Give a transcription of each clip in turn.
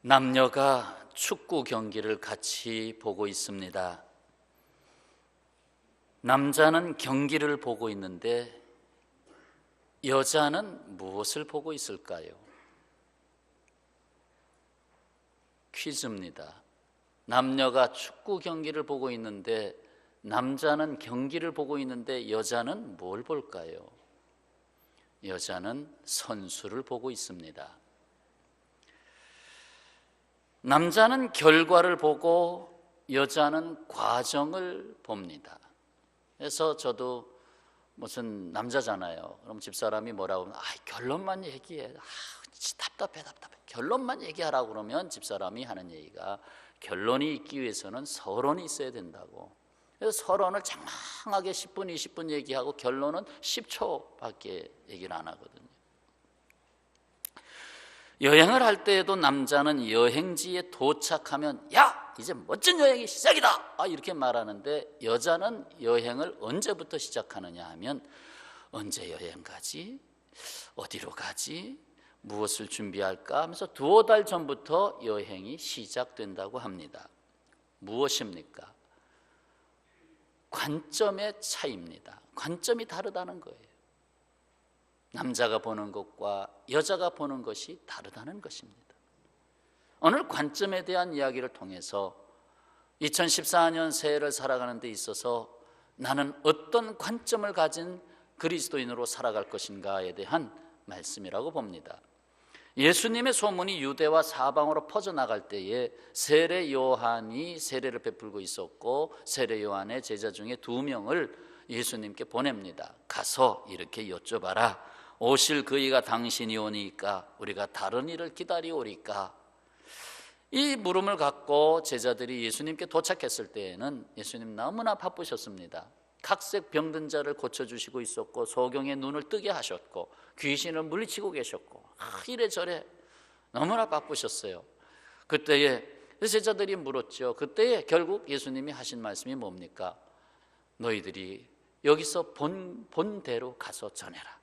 남녀가 축구 경기를 같이 보고 있습니다. 남자는 경기를 보고 있는데 여자는 무엇을 보고 있을까요? 퀴즈입니다. 남녀가 축구 경기를 보고 있는데 남자는 경기를 보고 있는데 여자는 뭘 볼까요? 여자는 선수를 보고 있습니다. 남자는 결과를 보고 여자는 과정을 봅니다. 그래서 저도 무슨 남자잖아요. 그럼 집사람이 뭐라고 하면 결론만 얘기해. 답답해. 결론만 얘기하라고 그러면 집사람이 하는 얘기가 결론이 있기 위해서는 서론이 있어야 된다고. 그래서 서론을 장황하게 10분, 20분 얘기하고 결론은 10초밖에 얘기를 안 하거든요. 여행을 할 때에도 남자는 여행지에 도착하면 이제 멋진 여행이 시작이다 이렇게 말하는데 여자는 여행을 언제부터 시작하느냐 하면 언제 여행 가지? 어디로 가지? 무엇을 준비할까 하면서 두어 달 전부터 여행이 시작된다고 합니다. 무엇입니까? 관점의 차이입니다. 관점이 다르다는 거예요. 남자가 보는 것과 여자가 보는 것이 다르다는 것입니다. 오늘 관점에 대한 이야기를 통해서 2014년 새해를 살아가는 데 있어서 나는 어떤 관점을 가진 그리스도인으로 살아갈 것인가에 대한 말씀이라고 봅니다. 예수님의 소문이 유대와 사방으로 퍼져나갈 때에 세례 요한이 세례를 베풀고 있었고 세례 요한의 제자 중에 2명을 예수님께 보냅니다. 가서 이렇게 여쭤봐라. 오실 그이가 당신이 오니까 우리가 다른 일을 기다리오리까? 이 물음을 갖고 제자들이 예수님께 도착했을 때에는 예수님 너무나 바쁘셨습니다. 각색 병든 자를 고쳐주시고 있었고 소경의 눈을 뜨게 하셨고 귀신을 물리치고 계셨고 이래저래 너무나 바쁘셨어요. 그때에 제자들이 물었죠. 그때에 결국 예수님이 하신 말씀이 뭡니까? 너희들이 여기서 본 대로 가서 전해라.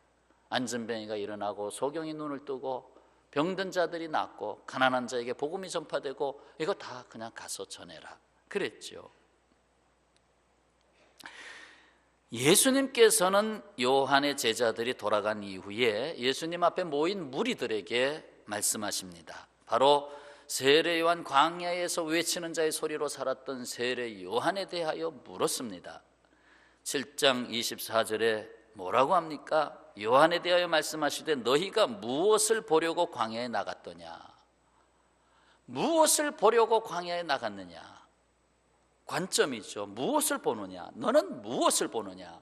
안전뱅이가 일어나고 소경이 눈을 뜨고 병든 자들이 낫고 가난한 자에게 복음이 전파되고 이거 다 그냥 가서 전해라 그랬죠. 예수님께서는 요한의 제자들이 돌아간 이후에 예수님 앞에 모인 무리들에게 말씀하십니다. 바로 세례 요한 광야에서 외치는 자의 소리로 살았던 세례 요한에 대하여 물었습니다. 7장 24절에 뭐라고 합니까? 요한에 대하여 말씀하시되 너희가 무엇을 보려고 광야에 나갔더냐? 무엇을 보려고 광야에 나갔느냐? 관점이죠. 무엇을 보느냐? 너는 무엇을 보느냐?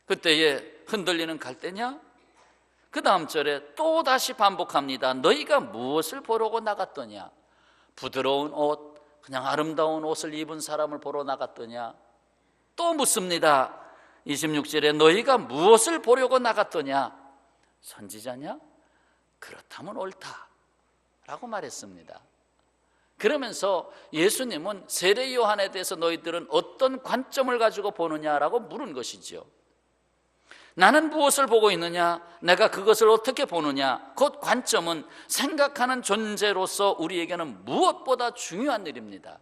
그때에 흔들리는 갈대냐? 그 다음 절에 또 다시 반복합니다. 너희가 무엇을 보려고 나갔더냐? 부드러운 옷, 그냥 아름다운 옷을 입은 사람을 보러 나갔더냐? 또 묻습니다. 26절에 너희가 무엇을 보려고 나갔더냐? 선지자냐? 그렇다면 옳다 라고 말했습니다. 그러면서 예수님은 세례 요한에 대해서 너희들은 어떤 관점을 가지고 보느냐라고 물은 것이죠. 나는 무엇을 보고 있느냐? 내가 그것을 어떻게 보느냐? 그 관점은 생각하는 존재로서 우리에게는 무엇보다 중요한 일입니다.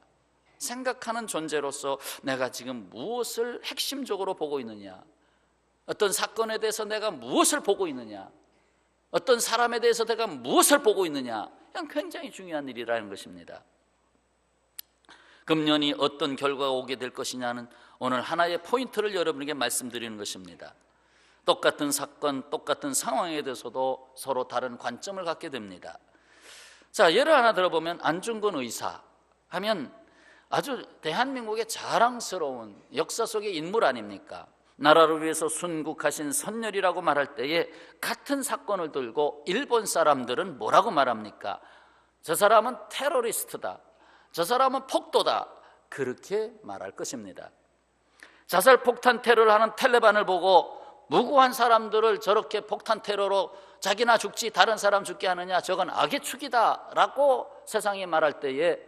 생각하는 존재로서 내가 지금 무엇을 핵심적으로 보고 있느냐? 어떤 사건에 대해서 내가 무엇을 보고 있느냐? 어떤 사람에 대해서 내가 무엇을 보고 있느냐? 이건 굉장히 중요한 일이라는 것입니다. 금년이 어떤 결과가 오게 될 것이냐는 오늘 하나의 포인트를 여러분에게 말씀드리는 것입니다. 똑같은 사건, 똑같은 상황에 대해서도 서로 다른 관점을 갖게 됩니다. 자, 예를 하나 들어보면 안중근 의사 하면 아주 대한민국의 자랑스러운 역사 속의 인물 아닙니까? 나라를 위해서 순국하신 선열이라고 말할 때에 같은 사건을 들고 일본 사람들은 뭐라고 말합니까? 저 사람은 테러리스트다, 저 사람은 폭도다, 그렇게 말할 것입니다. 자살폭탄 테러를 하는 텔레반을 보고 무고한 사람들을 저렇게 폭탄 테러로 자기나 죽지 다른 사람 죽게 하느냐, 저건 악의 축이다 라고 세상에 말할 때에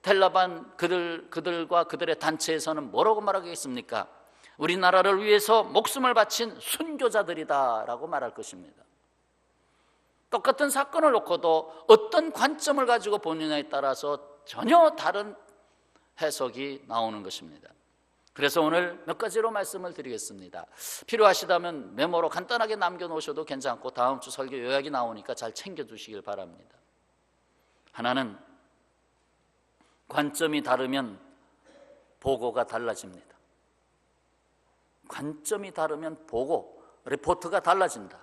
텔레반 그들과 그들의 단체에서는 뭐라고 말하겠습니까? 우리나라를 위해서 목숨을 바친 순교자들이다 라고 말할 것입니다. 똑같은 사건을 놓고도 어떤 관점을 가지고 보느냐에 따라서 전혀 다른 해석이 나오는 것입니다. 그래서 오늘 몇 가지로 말씀을 드리겠습니다. 필요하시다면 메모로 간단하게 남겨놓으셔도 괜찮고 다음 주 설교 요약이 나오니까 잘 챙겨주시길 바랍니다. 하나는 관점이 다르면 보고가 달라집니다. 관점이 다르면 보고, 리포트가 달라진다.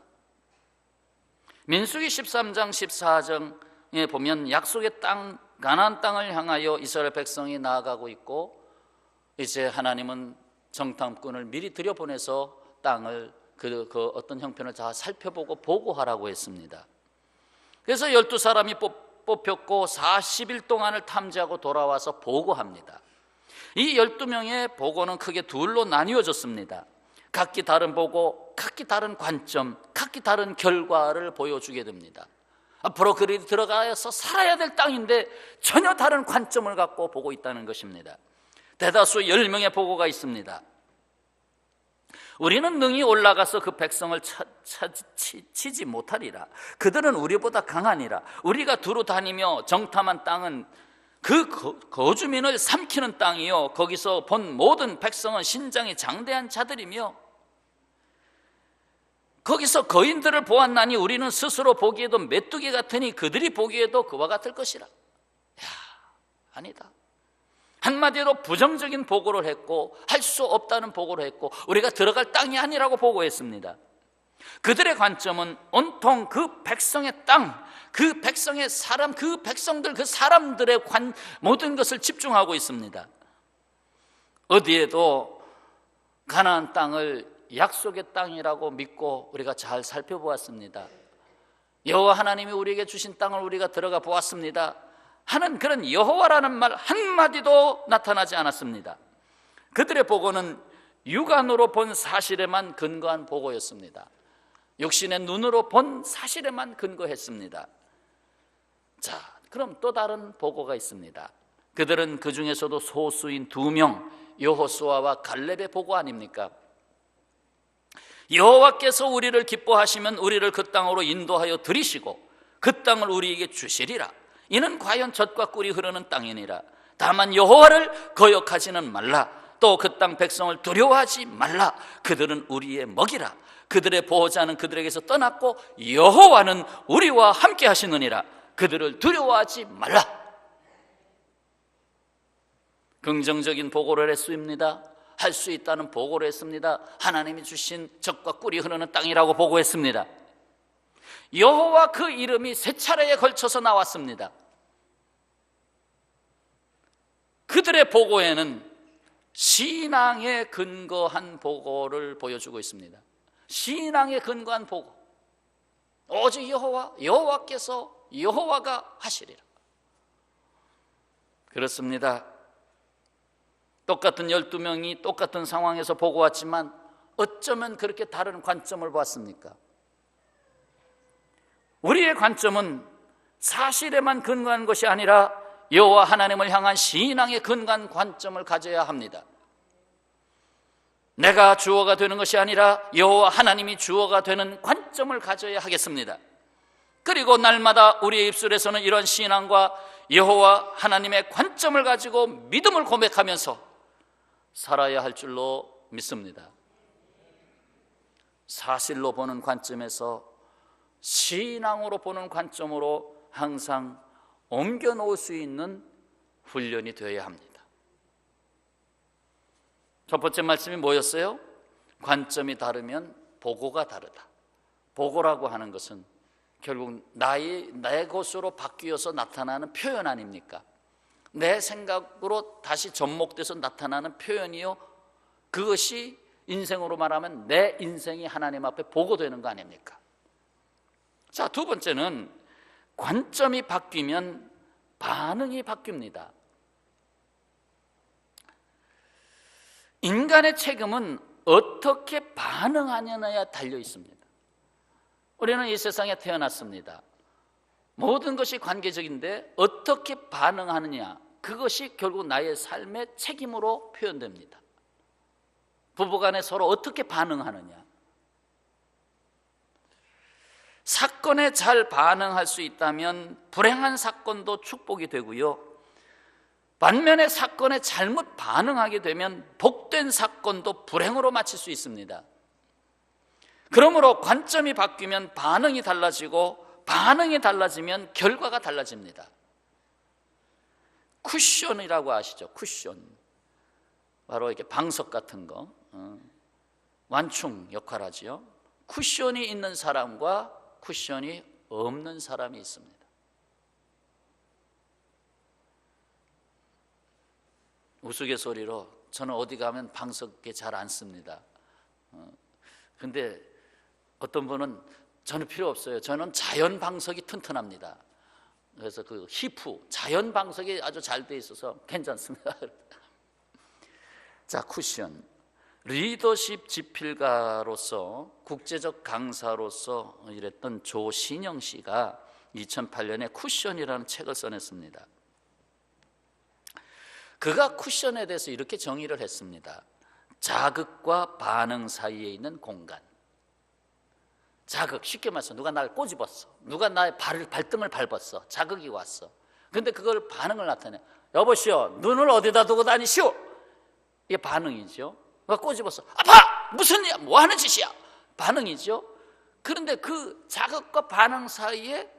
민수기 13장 14장에 보면 약속의 땅, 가나안 땅을 향하여 이스라엘 백성이 나아가고 있고, 이제 하나님은 정탐꾼을 미리 들여보내서 땅을 그 어떤 형편을 다 살펴보고 보고하라고 했습니다. 그래서 12사람이 뽑혔고 40일 동안을 탐지하고 돌아와서 보고합니다. 이 12명의 보고는 크게 둘로 나뉘어졌습니다. 각기 다른 보고, 각기 다른 관점, 각기 다른 결과를 보여주게 됩니다. 앞으로 그들이 들어가서 살아야 될 땅인데 전혀 다른 관점을 갖고 보고 있다는 것입니다. 대다수 10명의 보고가 있습니다. 우리는 능히 올라가서 그 백성을 치지 못하리라. 그들은 우리보다 강하니라. 우리가 두루 다니며 정탐한 땅은 그 거주민을 삼키는 땅이요, 거기서 본 모든 백성은 신장이 장대한 자들이며 거기서 거인들을 보았나니 우리는 스스로 보기에도 메뚜기 같으니 그들이 보기에도 그와 같을 것이라. 아니다. 한마디로 부정적인 보고를 했고 할 수 없다는 보고를 했고 우리가 들어갈 땅이 아니라고 보고했습니다. 그들의 관점은 온통 그 백성의 땅, 그 백성의 사람, 그 백성들, 그 사람들의 모든 것을 집중하고 있습니다. 어디에도 가나안 땅을 약속의 땅이라고 믿고 우리가 잘 살펴보았습니다. 여호와 하나님이 우리에게 주신 땅을 우리가 들어가 보았습니다 하는 그런 여호와라는 말 한마디도 나타나지 않았습니다. 그들의 보고는 육안으로 본 사실에만 근거한 보고였습니다. 육신의 눈으로 본 사실에만 근거했습니다. 자, 그럼 또 다른 보고가 있습니다. 그들은 그 중에서도 소수인 2명, 여호수아와 갈렙의 보고 아닙니까? 여호와께서 우리를 기뻐하시면 우리를 그 땅으로 인도하여 들이시고 그 땅을 우리에게 주시리라. 이는 과연 젖과 꿀이 흐르는 땅이니라. 다만 여호와를 거역하지는 말라. 또 그 땅 백성을 두려워하지 말라. 그들은 우리의 먹이라. 그들의 보호자는 그들에게서 떠났고 여호와는 우리와 함께 하시느니라. 그들을 두려워하지 말라. 긍정적인 보고를 했습니다. 할 수 있다는 보고를 했습니다. 하나님이 주신 젖과 꿀이 흐르는 땅이라고 보고했습니다. 여호와 그 이름이 3차례에 걸쳐서 나왔습니다. 그들의 보고에는 신앙에 근거한 보고를 보여주고 있습니다. 신앙에 근거한 보고. 오직 여호와께서 여호와가 하시리라. 그렇습니다. 똑같은 12명이 똑같은 상황에서 보고 왔지만 어쩌면 그렇게 다른 관점을 보았습니까? 우리의 관점은 사실에만 근거한 것이 아니라 여호와 하나님을 향한 신앙에 근거한 관점을 가져야 합니다. 내가 주어가 되는 것이 아니라 여호와 하나님이 주어가 되는 관점을 가져야 하겠습니다. 그리고 날마다 우리의 입술에서는 이런 신앙과 여호와 하나님의 관점을 가지고 믿음을 고백하면서 살아야 할 줄로 믿습니다. 사실로 보는 관점에서 신앙으로 보는 관점으로 항상 옮겨 놓을 수 있는 훈련이 되어야 합니다. 첫 번째 말씀이 뭐였어요? 관점이 다르면 보고가 다르다. 보고라고 하는 것은 결국 내 것으로 바뀌어서 나타나는 표현 아닙니까? 내 생각으로 다시 접목돼서 나타나는 표현이요, 그것이 인생으로 말하면 내 인생이 하나님 앞에 보고되는 거 아닙니까? 자, 두 번째는 관점이 바뀌면 반응이 바뀝니다. 인간의 책임은 어떻게 반응하느냐에 달려 있습니다. 우리는 이 세상에 태어났습니다. 모든 것이 관계적인데 어떻게 반응하느냐, 그것이 결국 나의 삶의 책임으로 표현됩니다. 부부간에 서로 어떻게 반응하느냐. 사건에 잘 반응할 수 있다면 불행한 사건도 축복이 되고요, 반면에 사건에 잘못 반응하게 되면 복된 사건도 불행으로 마칠 수 있습니다. 그러므로 관점이 바뀌면 반응이 달라지고, 반응이 달라지면 결과가 달라집니다. 쿠션이라고 아시죠? 쿠션. 바로 이렇게 방석 같은 거, 완충 역할하지요. 쿠션이 있는 사람과 쿠션이 없는 사람이 있습니다. 우스갯소리로 저는 어디 가면 방석에 잘 안 씁니다. 근데 어떤 분은 저는 필요 없어요. 저는 자연 방석이 튼튼합니다. 그래서 그 히프, 자연 방석이 아주 잘 돼 있어서 괜찮습니다. 자, 쿠션. 리더십 지필가로서, 국제적 강사로서 일했던 조신영 씨가 2008년에 쿠션이라는 책을 써냈습니다. 그가 쿠션에 대해서 이렇게 정의를 했습니다. 자극과 반응 사이에 있는 공간. 자극, 쉽게 말해서 누가 날 꼬집었어, 누가 나의 발등을 밟았어, 자극이 왔어. 근데 그걸 반응을 나타내. 여보시오, 눈을 어디다 두고 다니시오? 이게 반응이죠. 누가 꼬집었어, 아파! 무슨 일이야? 뭐 하는 짓이야? 반응이죠. 그런데 그 자극과 반응 사이에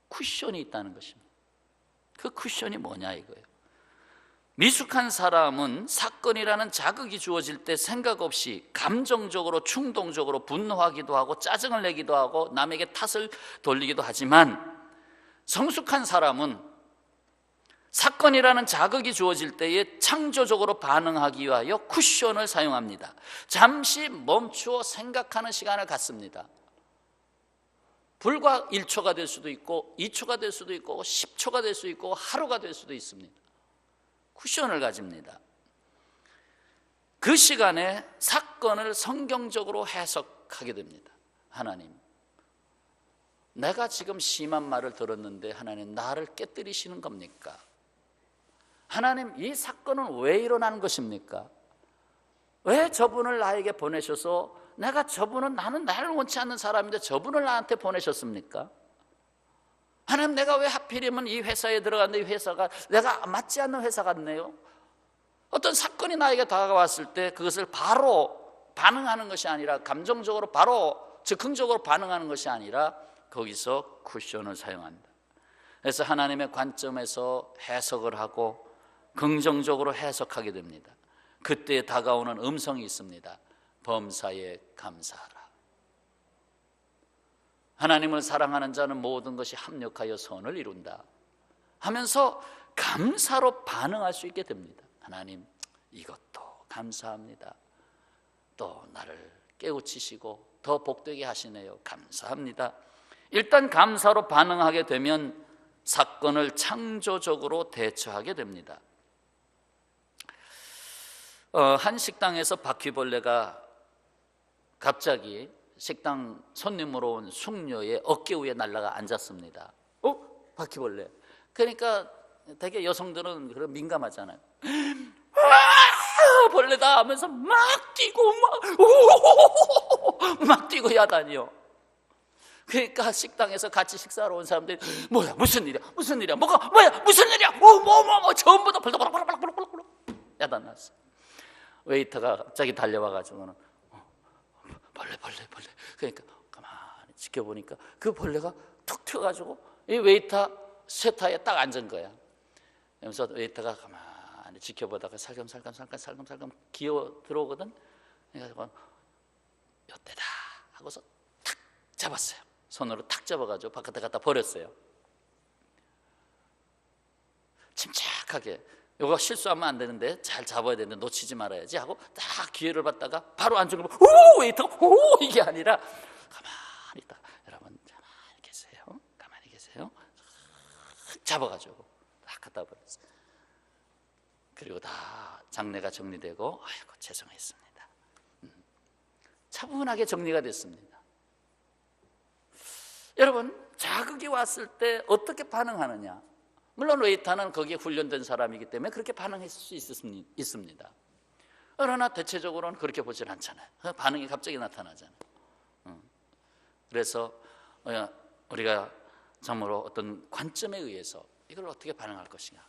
쿠션이 있다는 것입니다. 그 쿠션이 뭐냐 이거예요. 미숙한 사람은 사건이라는 자극이 주어질 때 생각 없이 감정적으로, 충동적으로 분노하기도 하고 짜증을 내기도 하고 남에게 탓을 돌리기도 하지만, 성숙한 사람은 사건이라는 자극이 주어질 때에 창조적으로 반응하기 위하여 쿠션을 사용합니다. 잠시 멈추어 생각하는 시간을 갖습니다. 불과 1초가 될 수도 있고 2초가 될 수도 있고 10초가 될 수 있고 하루가 될 수도 있습니다. 쿠션을 가집니다. 그 시간에 사건을 성경적으로 해석하게 됩니다. 하나님, 내가 지금 심한 말을 들었는데 하나님 나를 깨뜨리시는 겁니까? 하나님, 이 사건은 왜 일어나는 것입니까? 왜 저분을 나에게 보내셔서, 나는 나를 원치 않는 사람인데 저분을 나한테 보내셨습니까? 하나님, 내가 왜 하필이면 이 회사에 들어갔는데 이 회사가 내가 맞지 않는 회사 같네요? 어떤 사건이 나에게 다가왔을 때 그것을 바로 반응하는 것이 아니라, 감정적으로 바로 즉흥적으로 반응하는 것이 아니라 거기서 쿠션을 사용한다. 그래서 하나님의 관점에서 해석을 하고 긍정적으로 해석하게 됩니다. 그때 다가오는 음성이 있습니다. 범사에 감사하라. 하나님을 사랑하는 자는 모든 것이 합력하여 선을 이룬다 하면서 감사로 반응할 수 있게 됩니다. 하나님, 이것도 감사합니다. 또 나를 깨우치시고 더 복되게 하시네요. 감사합니다. 일단 감사로 반응하게 되면 사건을 창조적으로 대처하게 됩니다. 한 식당에서 바퀴벌레가 갑자기 식당 손님으로 온 숙녀의 어깨 위에 날아가 앉았습니다. 바퀴벌레. 그러니까 되게 여성들은 그런 민감하잖아요. 벌레다 하면서 막 뛰고 막 뛰고 야단이요. 그러니까 식당에서 같이 식사하러 온 사람들이 뭐야, 무슨 일이야, 뭐야, 무슨 일이야, 전부 다 벌떡벌떡벌떡벌떡 야단 났어. 웨이터가 갑자기 달려와가지고는 벌레. 그러니까 가만히 지켜보니까 그 벌레가 툭 튀어가지고 이 웨이터 쇠타에 딱 앉은 거야. 그래서 웨이터가 가만히 지켜보다가 살금살금 기어 들어오거든. 그래가지고 요때다 하고서 탁 잡았어요. 손으로 탁 잡아가지고 바깥에 갖다 버렸어요. 침착하게, 이거 실수하면 안 되는데 잘 잡아야 되는데 놓치지 말아야지 하고 딱 기회를 받다가 바로 앉은 거, 웨이터, 이게 아니라 가만히 있다. 여러분 가만히 계세요. 잡아가지고 딱 갖다 버렸어요. 그리고 다 장례가 정리되고, 아이고 죄송했습니다. 차분하게 정리가 됐습니다. 여러분, 자극이 왔을 때 어떻게 반응하느냐? 물론 웨이터는 거기에 훈련된 사람이기 때문에 그렇게 반응할 수 있습니다. 그러나 대체적으로는 그렇게 보질 않잖아요. 반응이 갑자기 나타나잖아요. 그래서 우리가 정말로 어떤 관점에 의해서 이걸 어떻게 반응할 것인가.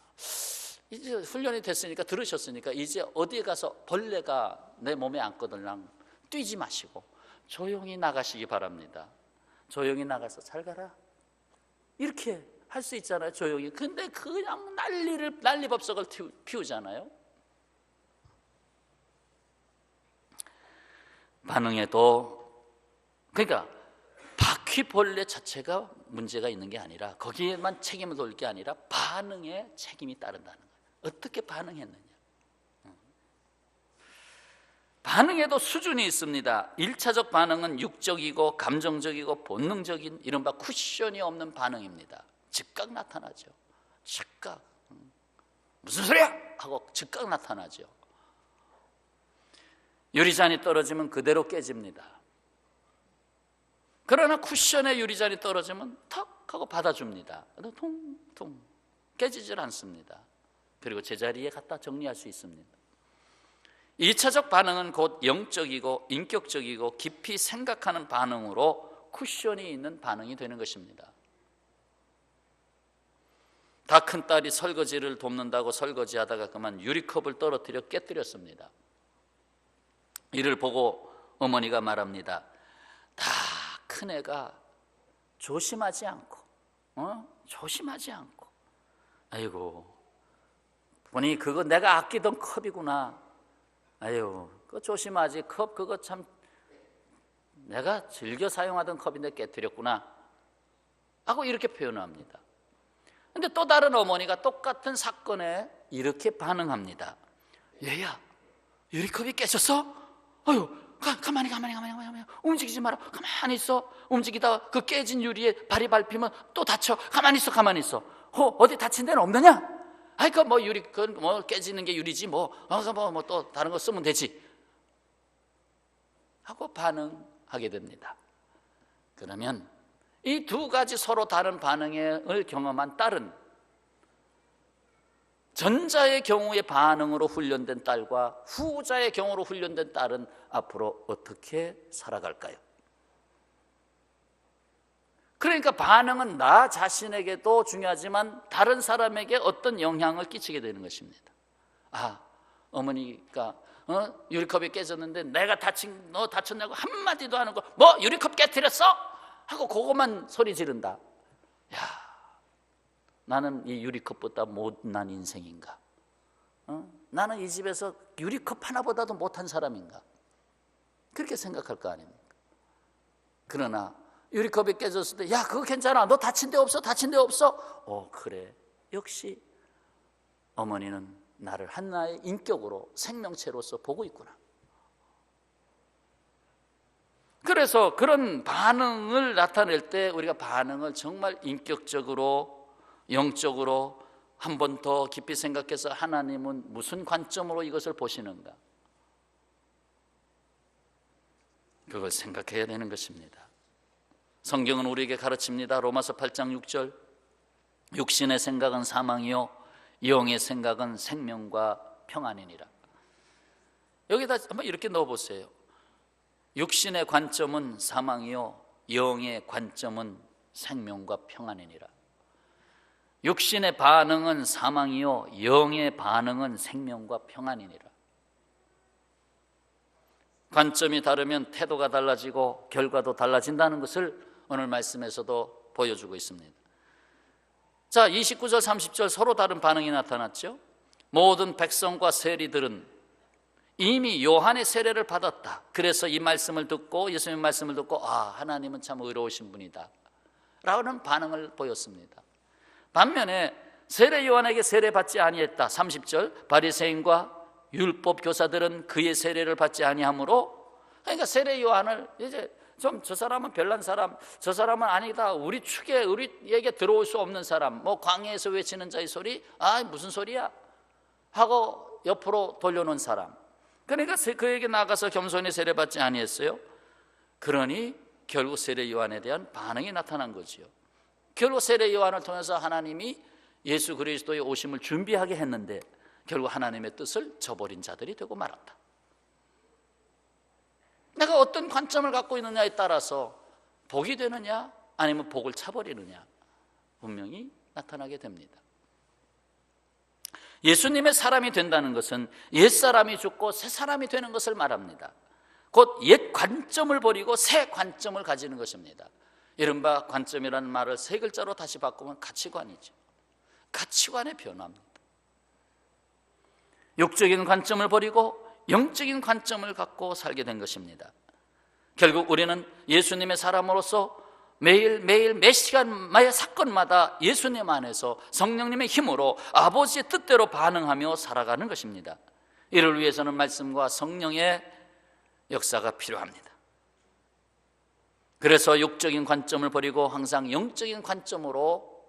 이제 훈련이 됐으니까, 들으셨으니까 이제 어디에 가서 벌레가 내 몸에 앉거들랑 뛰지 마시고 조용히 나가시기 바랍니다. 조용히 나가서 잘 가라 이렇게 할 수 있잖아요, 조용히. 근데 그냥 난리법석을 피우잖아요. 반응에도, 그러니까 바퀴벌레 자체가 문제가 있는 게 아니라, 거기에만 책임을 돌릴 게 아니라 반응에 책임이 따른다는 거예요. 어떻게 반응했느냐. 반응에도 수준이 있습니다. 1차적 반응은 육적이고 감정적이고 본능적인 이른바 쿠션이 없는 반응입니다. 즉각 나타나죠. 즉각. 무슨 소리야? 하고 즉각 나타나죠. 유리잔이 떨어지면 그대로 깨집니다. 그러나 쿠션에 유리잔이 떨어지면 턱 하고 받아줍니다. 퉁퉁 깨지질 않습니다. 그리고 제자리에 갖다 정리할 수 있습니다. 2차적 반응은 곧 영적이고 인격적이고 깊이 생각하는 반응으로 쿠션이 있는 반응이 되는 것입니다. 다 큰 딸이 설거지를 돕는다고 설거지하다가 그만 유리컵을 떨어뜨려 깨뜨렸습니다. 이를 보고 어머니가 말합니다. 다 큰 애가 조심하지 않고 아이고, 보니 그거 내가 아끼던 컵이구나. 아유, 그거 조심하지. 컵 그거 참 내가 즐겨 사용하던 컵인데 깨뜨렸구나 하고 이렇게 표현합니다. 근데 또 다른 어머니가 똑같은 사건에 이렇게 반응합니다. 얘야, 유리컵이 깨졌어? 아유, 가만히 움직이지 마라. 가만히 있어. 움직이다가 그 깨진 유리에 발이 밟히면 또 다쳐. 가만히 있어. 어디 다친 데는 없느냐? 아이, 그 뭐 유리, 그 뭐 깨지는 게 유리지 뭐 또 다른 거 쓰면 되지 하고 반응하게 됩니다. 그러면 이 두 가지 서로 다른 반응을 경험한 딸은 전자의 경우의 반응으로 훈련된 딸과 후자의 경우로 훈련된 딸은 앞으로 어떻게 살아갈까요? 그러니까 반응은 나 자신에게도 중요하지만 다른 사람에게 어떤 영향을 끼치게 되는 것입니다. 아, 어머니가 유리컵이 깨졌는데 내가 너 다쳤냐고 한마디도 안 하고 뭐 유리컵 깨트렸어? 하고 그것만 소리 지른다. 야, 나는 이 유리컵보다 못난 인생인가? 나는 이 집에서 유리컵 하나보다도 못한 사람인가? 그렇게 생각할 거 아닙니까? 그러나 유리컵이 깨졌을 때 야, 그거 괜찮아. 너 다친 데 없어? 그래. 역시 어머니는 나를 하나의 인격으로 생명체로서 보고 있구나. 그래서 그런 반응을 나타낼 때 우리가 반응을 정말 인격적으로, 영적으로 한 번 더 깊이 생각해서 하나님은 무슨 관점으로 이것을 보시는가, 그걸 생각해야 되는 것입니다. 성경은 우리에게 가르칩니다. 로마서 8장 6절, 육신의 생각은 사망이요 영의 생각은 생명과 평안이니라. 여기다 한번 이렇게 넣어보세요. 육신의 관점은 사망이요 영의 관점은 생명과 평안이니라. 육신의 반응은 사망이요 영의 반응은 생명과 평안이니라. 관점이 다르면 태도가 달라지고 결과도 달라진다는 것을 오늘 말씀에서도 보여주고 있습니다. 자, 29절 30절 서로 다른 반응이 나타났죠. 모든 백성과 세리들은 이미 요한의 세례를 받았다. 그래서 이 말씀을 듣고, 예수님의 말씀을 듣고 하나님은 참 의로우신 분이다 라는 반응을 보였습니다. 반면에 세례 요한에게 세례받지 아니했다. 30절, 바리새인과 율법 교사들은 그의 세례를 받지 아니하므로, 그러니까 세례 요한을 이제 좀 저 사람은 별난 사람, 저 사람은 아니다, 우리 축에 우리에게 들어올 수 없는 사람, 뭐 광야에서 외치는 자의 소리, 무슨 소리야 하고 옆으로 돌려놓은 사람, 그러니까 그에게 나가서 겸손히 세례받지 아니했어요. 그러니 결국 세례 요한에 대한 반응이 나타난 거지요. 결국 세례 요한을 통해서 하나님이 예수 그리스도의 오심을 준비하게 했는데 결국 하나님의 뜻을 저버린 자들이 되고 말았다. 내가 어떤 관점을 갖고 있느냐에 따라서 복이 되느냐 아니면 복을 차버리느냐, 분명히 나타나게 됩니다. 예수님의 사람이 된다는 것은 옛사람이 죽고 새 사람이 되는 것을 말합니다. 곧 옛 관점을 버리고 새 관점을 가지는 것입니다. 이른바 관점이라는 말을 세 글자로 다시 바꾸면 가치관이죠. 가치관의 변화입니다. 육적인 관점을 버리고 영적인 관점을 갖고 살게 된 것입니다. 결국 우리는 예수님의 사람으로서 매일매일 매 시간마의 사건마다 예수님 안에서 성령님의 힘으로 아버지의 뜻대로 반응하며 살아가는 것입니다. 이를 위해서는 말씀과 성령의 역사가 필요합니다. 그래서 육적인 관점을 버리고 항상 영적인 관점으로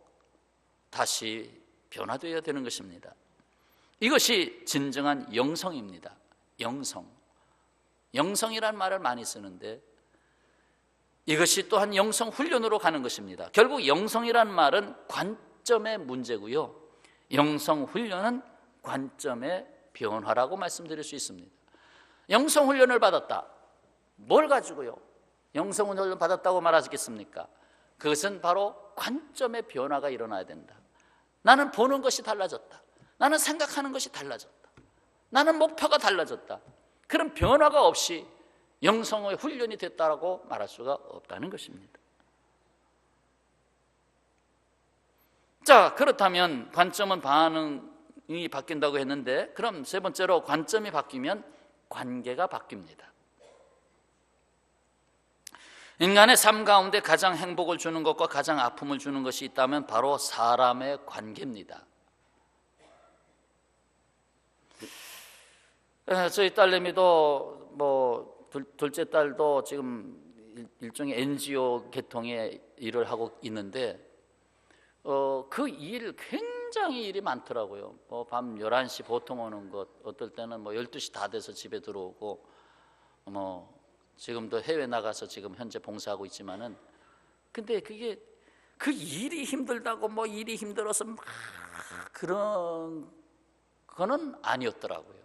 다시 변화되어야 되는 것입니다. 이것이 진정한 영성입니다. 영성이란 말을 많이 쓰는데 이것이 또한 영성 훈련으로 가는 것입니다. 결국 영성이란 말은 관점의 문제고요, 영성 훈련은 관점의 변화라고 말씀드릴 수 있습니다. 영성 훈련을 받았다. 뭘 가지고요? 영성 훈련을 받았다고 말하시겠습니까? 그것은 바로 관점의 변화가 일어나야 된다. 나는 보는 것이 달라졌다. 나는 생각하는 것이 달라졌다. 나는 목표가 달라졌다. 그런 변화가 없이 영성의 훈련이 됐다고 말할 수가 없다는 것입니다. 자, 그렇다면 관점은 반응이 바뀐다고 했는데, 그럼 세 번째로 관점이 바뀌면 관계가 바뀝니다. 인간의 삶 가운데 가장 행복을 주는 것과 가장 아픔을 주는 것이 있다면 바로 사람의 관계입니다. 저희 딸내미도 둘째 딸도 지금 일종의 NGO 계통의 일을 하고 있는데 그 일 굉장히 일이 많더라고요. 밤 11시 보통 오는 것, 어떨 때는 12시 다 돼서 집에 들어오고, 지금도 해외 나가서 지금 현재 봉사하고 있지만은, 근데 그게 그 일이 힘들다고 일이 힘들어서 막 그런 거는 아니었더라고요.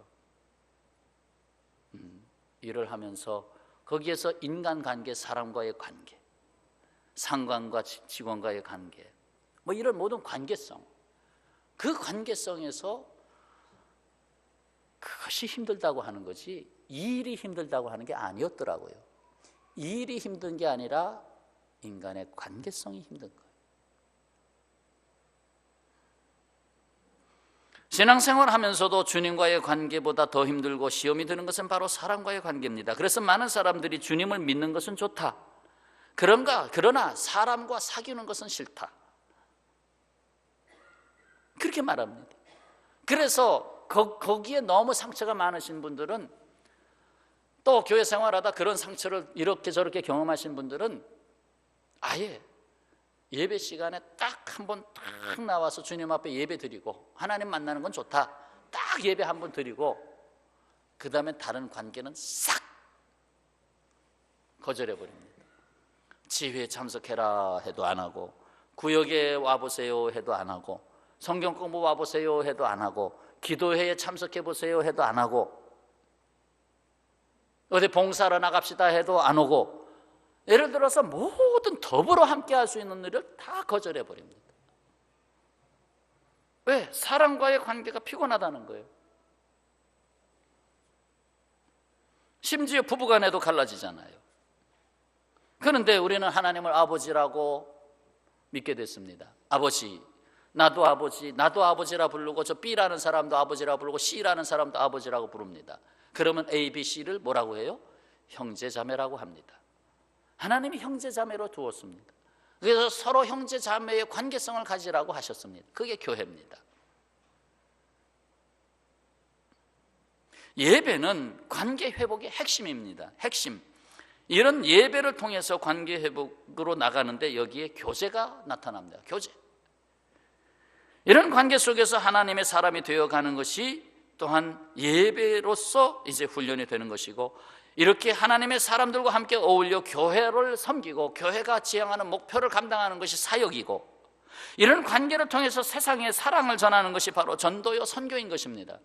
일을 하면서 거기에서 인간관계, 사람과의 관계, 상관과 직원과의 관계, 이런 모든 관계성, 그 관계성에서 그것이 힘들다고 하는 거지 일이 힘들다고 하는 게 아니었더라고요. 일이 힘든 게 아니라 인간의 관계성이 힘든 거예요. 신앙생활 하면서도 주님과의 관계보다 더 힘들고 시험이 드는 것은 바로 사람과의 관계입니다. 그래서 많은 사람들이 주님을 믿는 것은 좋다, 그러나 사람과 사귀는 것은 싫다, 그렇게 말합니다. 그래서 거기에 너무 상처가 많으신 분들은, 또 교회 생활하다 그런 상처를 이렇게 저렇게 경험하신 분들은 아예 예배 시간에 딱 한 번 딱 나와서 주님 앞에 예배 드리고, 하나님 만나는 건 좋다, 딱 예배 한 번 드리고 그 다음에 다른 관계는 싹 거절해 버립니다. 지회에 참석해라 해도 안 하고, 구역에 와보세요 해도 안 하고, 성경 공부 와보세요 해도 안 하고, 기도회에 참석해 보세요 해도 안 하고, 어디 봉사하러 나갑시다 해도 안 오고, 예를 들어서 모든 더불어 함께 할 수 있는 일을 다 거절해 버립니다. 왜? 사람과의 관계가 피곤하다는 거예요. 심지어 부부간에도 갈라지잖아요. 그런데 우리는 하나님을 아버지라고 믿게 됐습니다. 아버지, 나도 아버지라 부르고, 저 B라는 사람도 아버지라 부르고, C라는 사람도 아버지라고 부릅니다. 그러면 A, B, C를 뭐라고 해요? 형제자매라고 합니다. 하나님이 형제자매로 두었습니다. 그래서 서로 형제자매의 관계성을 가지라고 하셨습니다. 그게 교회입니다. 예배는 관계 회복의 핵심입니다. 핵심. 이런 예배를 통해서 관계 회복으로 나가는데 여기에 교제가 나타납니다. 교제. 이런 관계 속에서 하나님의 사람이 되어가는 것이 또한 예배로서 이제 훈련이 되는 것이고, 이렇게 하나님의 사람들과 함께 어울려 교회를 섬기고 교회가 지향하는 목표를 감당하는 것이 사역이고, 이런 관계를 통해서 세상에 사랑을 전하는 것이 바로 전도요 선교인 것입니다.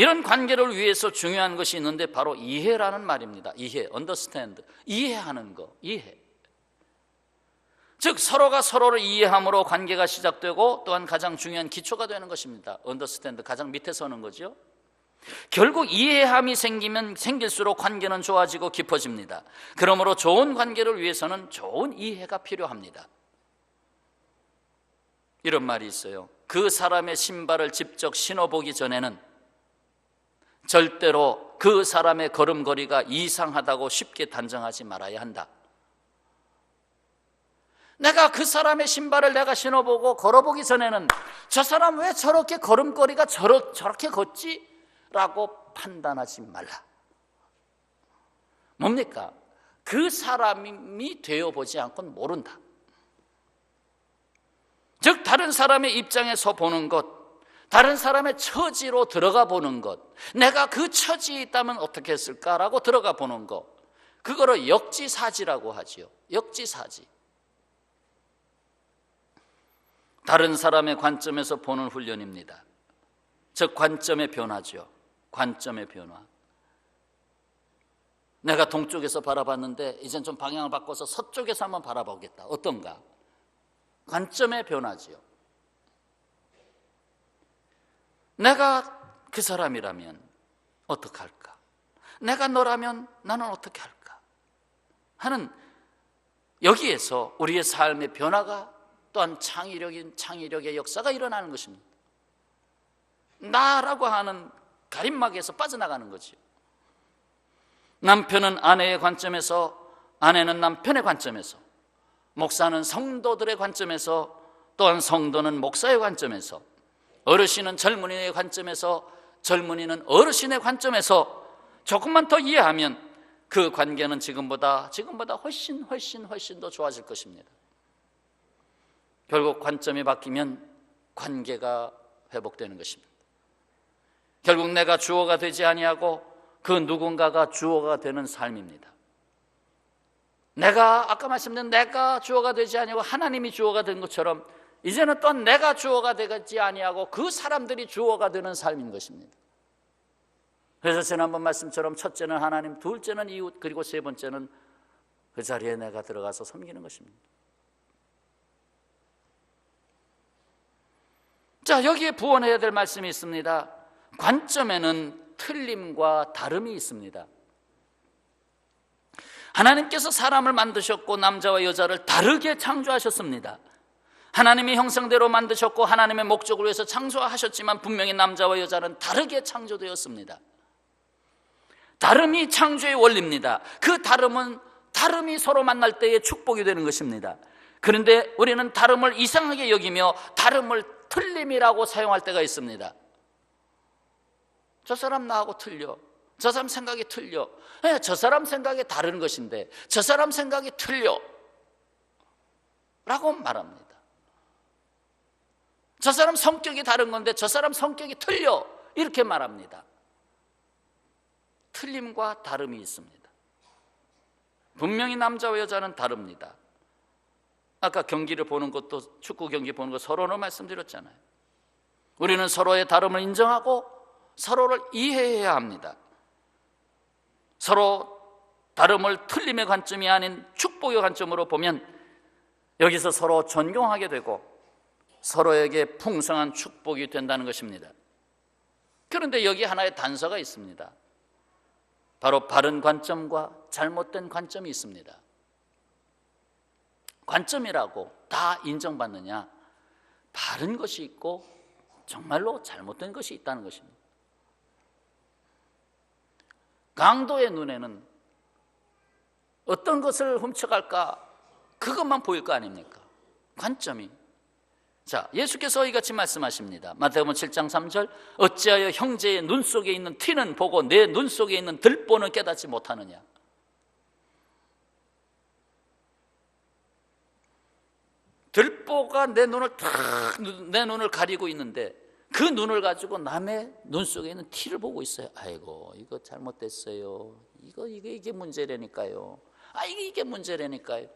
이런 관계를 위해서 중요한 것이 있는데 바로 이해라는 말입니다. 이해, understand, 이해하는 거, 이해. 즉 서로가 서로를 이해함으로 관계가 시작되고 또한 가장 중요한 기초가 되는 것입니다. understand, 가장 밑에 서는 거죠. 결국 이해함이 생길수록 관계는 좋아지고 깊어집니다. 그러므로 좋은 관계를 위해서는 좋은 이해가 필요합니다. 이런 말이 있어요. 그 사람의 신발을 직접 신어보기 전에는 절대로 그 사람의 걸음걸이가 이상하다고 쉽게 단정하지 말아야 한다. 내가 그 사람의 신발을 내가 신어보고 걸어보기 전에는 저 사람 왜 저렇게 걸음걸이가 저렇게 걷지? 라고 판단하지 말라. 뭡니까? 그 사람이 되어보지 않고는 모른다. 즉 다른 사람의 입장에서 보는 것, 다른 사람의 처지로 들어가 보는 것, 내가 그 처지에 있다면 어떻게 했을까라고 들어가 보는 것, 그거를 역지사지라고 하지요. 역지사지. 다른 사람의 관점에서 보는 훈련입니다. 즉 관점의 변화죠. 관점의 변화. 내가 동쪽에서 바라봤는데 이젠 좀 방향을 바꿔서 서쪽에서 한번 바라보겠다. 어떤가? 관점의 변화지요. 내가 그 사람이라면 어떻게 할까? 내가 너라면 나는 어떻게 할까? 하는 여기에서 우리의 삶의 변화가 또한 창의력의 역사가 일어나는 것입니다. 나라고 하는 가림막에서 빠져나가는 거죠. 남편은 아내의 관점에서, 아내는 남편의 관점에서, 목사는 성도들의 관점에서, 또한 성도는 목사의 관점에서, 어르신은 젊은이의 관점에서, 젊은이는 어르신의 관점에서 조금만 더 이해하면 그 관계는 지금보다 훨씬 더 좋아질 것입니다. 결국 관점이 바뀌면 관계가 회복되는 것입니다. 결국 내가 주어가 되지 아니하고 그 누군가가 주어가 되는 삶입니다. 아까 말씀드린 내가 주어가 되지 아니하고 하나님이 주어가 된 것처럼 이제는 또한 내가 주어가 되지 아니하고 그 사람들이 주어가 되는 삶인 것입니다. 그래서 지난번 말씀처럼 첫째는 하나님, 둘째는 이웃, 그리고 세 번째는 그 자리에 내가 들어가서 섬기는 것입니다. 자, 여기에 부원해야 될 말씀이 있습니다. 관점에는 틀림과 다름이 있습니다. 하나님께서 사람을 만드셨고 남자와 여자를 다르게 창조하셨습니다. 하나님의 형상대로 만드셨고 하나님의 목적을 위해서 창조하셨지만 분명히 남자와 여자는 다르게 창조되었습니다. 다름이 창조의 원리입니다. 그 다름이 서로 만날 때에 축복이 되는 것입니다. 그런데 우리는 다름을 이상하게 여기며 다름을 틀림이라고 사용할 때가 있습니다. 저 사람 나하고 틀려. 저 사람 생각이 틀려. 저 사람 생각이 다른 것인데 저 사람 생각이 틀려 라고 말합니다. 저 사람 성격이 다른 건데 저 사람 성격이 틀려 이렇게 말합니다. 틀림과 다름이 있습니다. 분명히 남자와 여자는 다릅니다. 아까 경기를 보는 것도 축구 경기 보는 것 서로는 말씀드렸잖아요. 우리는 서로의 다름을 인정하고 서로를 이해해야 합니다. 서로 다름을 틀림의 관점이 아닌 축복의 관점으로 보면 여기서 서로 존경하게 되고 서로에게 풍성한 축복이 된다는 것입니다. 그런데 여기 하나의 단서가 있습니다. 바로 바른 관점과 잘못된 관점이 있습니다. 관점이라고 다 인정받느냐? 바른 것이 있고 정말로 잘못된 것이 있다는 것입니다. 강도의 눈에는 어떤 것을 훔쳐갈까? 그것만 보일 거 아닙니까? 관점이. 자, 예수께서 이같이 말씀하십니다. 마태복음 7장 3절 어찌하여 형제의 눈 속에 있는 티는 보고 내 눈 속에 있는 들보는 깨닫지 못하느냐? 들보가 내 눈을 가리고 있는데 그 눈을 가지고 남의 눈 속에 있는 티를 보고 있어요. 아이고 이거 잘못됐어요. 이게 문제라니까요. 이게 문제라니까요.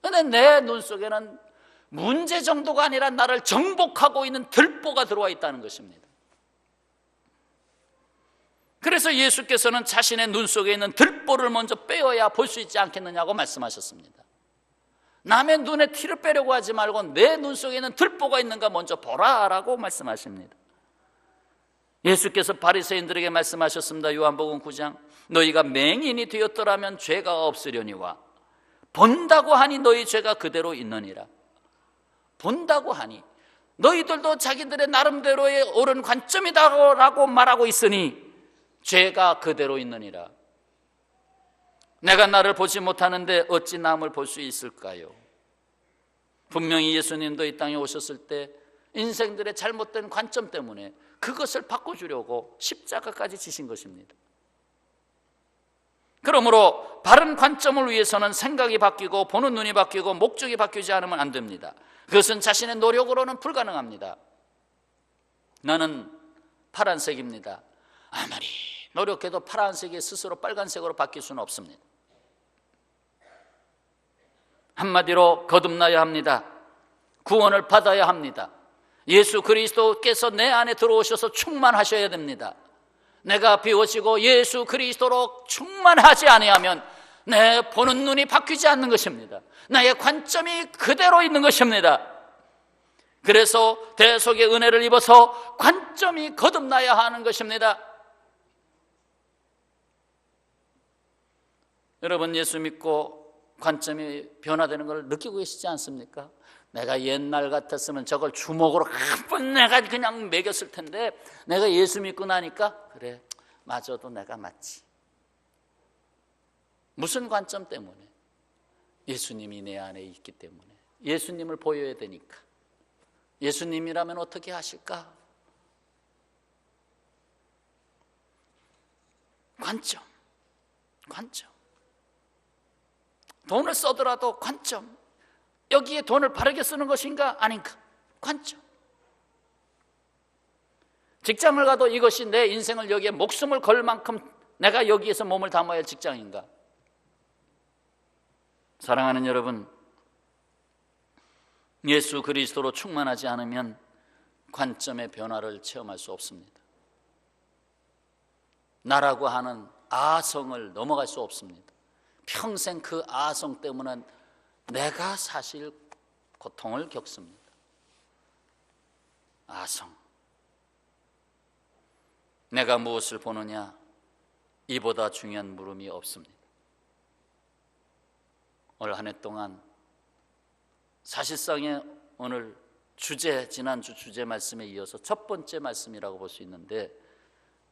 근데 내 눈 속에는 문제 정도가 아니라 나를 정복하고 있는 들보가 들어와 있다는 것입니다. 그래서 예수께서는 자신의 눈 속에 있는 들보를 먼저 빼어야 볼 수 있지 않겠느냐고 말씀하셨습니다. 남의 눈에 티를 빼려고 하지 말고 내 눈 속에 있는 들보가 있는가 먼저 보라라고 말씀하십니다. 예수께서 바리새인들에게 말씀하셨습니다. 요한복음 9장, 너희가 맹인이 되었더라면 죄가 없으려니와 본다고 하니 너희 죄가 그대로 있느니라. 본다고 하니 너희들도 자기들의 나름대로의 옳은 관점이다라고 말하고 있으니 죄가 그대로 있느니라. 내가 나를 보지 못하는데 어찌 남을 볼 수 있을까요? 분명히 예수님도 이 땅에 오셨을 때 인생들의 잘못된 관점 때문에 그것을 바꿔주려고 십자가까지 지신 것입니다. 그러므로 바른 관점을 위해서는 생각이 바뀌고 보는 눈이 바뀌고 목적이 바뀌지 않으면 안 됩니다. 그것은 자신의 노력으로는 불가능합니다. 나는 파란색입니다. 아무리 노력해도 파란색이 스스로 빨간색으로 바뀔 수는 없습니다. 한마디로 거듭나야 합니다. 구원을 받아야 합니다. 예수 그리스도께서 내 안에 들어오셔서 충만하셔야 됩니다. 내가 비워지고 예수 그리스도로 충만하지 아니하면 내 보는 눈이 바뀌지 않는 것입니다. 나의 관점이 그대로 있는 것입니다. 그래서 대속의 은혜를 입어서 관점이 거듭나야 하는 것입니다. 여러분, 예수 믿고 관점이 변화되는 걸 느끼고 계시지 않습니까? 내가 옛날 같았으면 저걸 주먹으로 한번 내가 그냥 매겼을 텐데 내가 예수 믿고 나니까 그래, 맞아도 내가 맞지. 무슨 관점 때문에? 예수님이 내 안에 있기 때문에. 예수님을 보여야 되니까. 예수님이라면 어떻게 하실까? 관점. 돈을 써더라도 관점. 여기에 돈을 바르게 쓰는 것인가 아닌가? 관점. 직장을 가도 이것이 내 인생을 여기에 목숨을 걸 만큼 내가 여기에서 몸을 담아야 할 직장인가? 사랑하는 여러분, 예수 그리스도로 충만하지 않으면 관점의 변화를 체험할 수 없습니다. 나라고 하는 아성을 넘어갈 수 없습니다. 평생 그 아성 때문에 내가 사실 고통을 겪습니다. 아성. 내가 무엇을 보느냐, 이보다 중요한 물음이 없습니다. 올 한 해 동안 사실상의 오늘 주제, 지난주 주제 말씀에 이어서 첫 번째 말씀이라고 볼 수 있는데,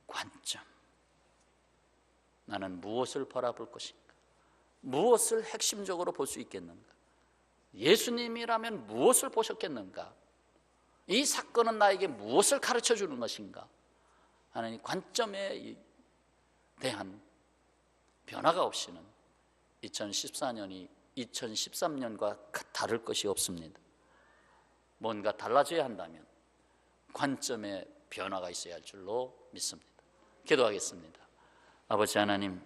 관점. 나는 무엇을 바라볼 것인가? 무엇을 핵심적으로 볼 수 있겠는가? 예수님이라면 무엇을 보셨겠는가? 이 사건은 나에게 무엇을 가르쳐 주는 것인가? 하는 이 관점에 대한 변화가 없이는 2014년이 2013년과 다를 것이 없습니다. 뭔가 달라져야 한다면 관점에 변화가 있어야 할 줄로 믿습니다. 기도하겠습니다. 아버지 하나님,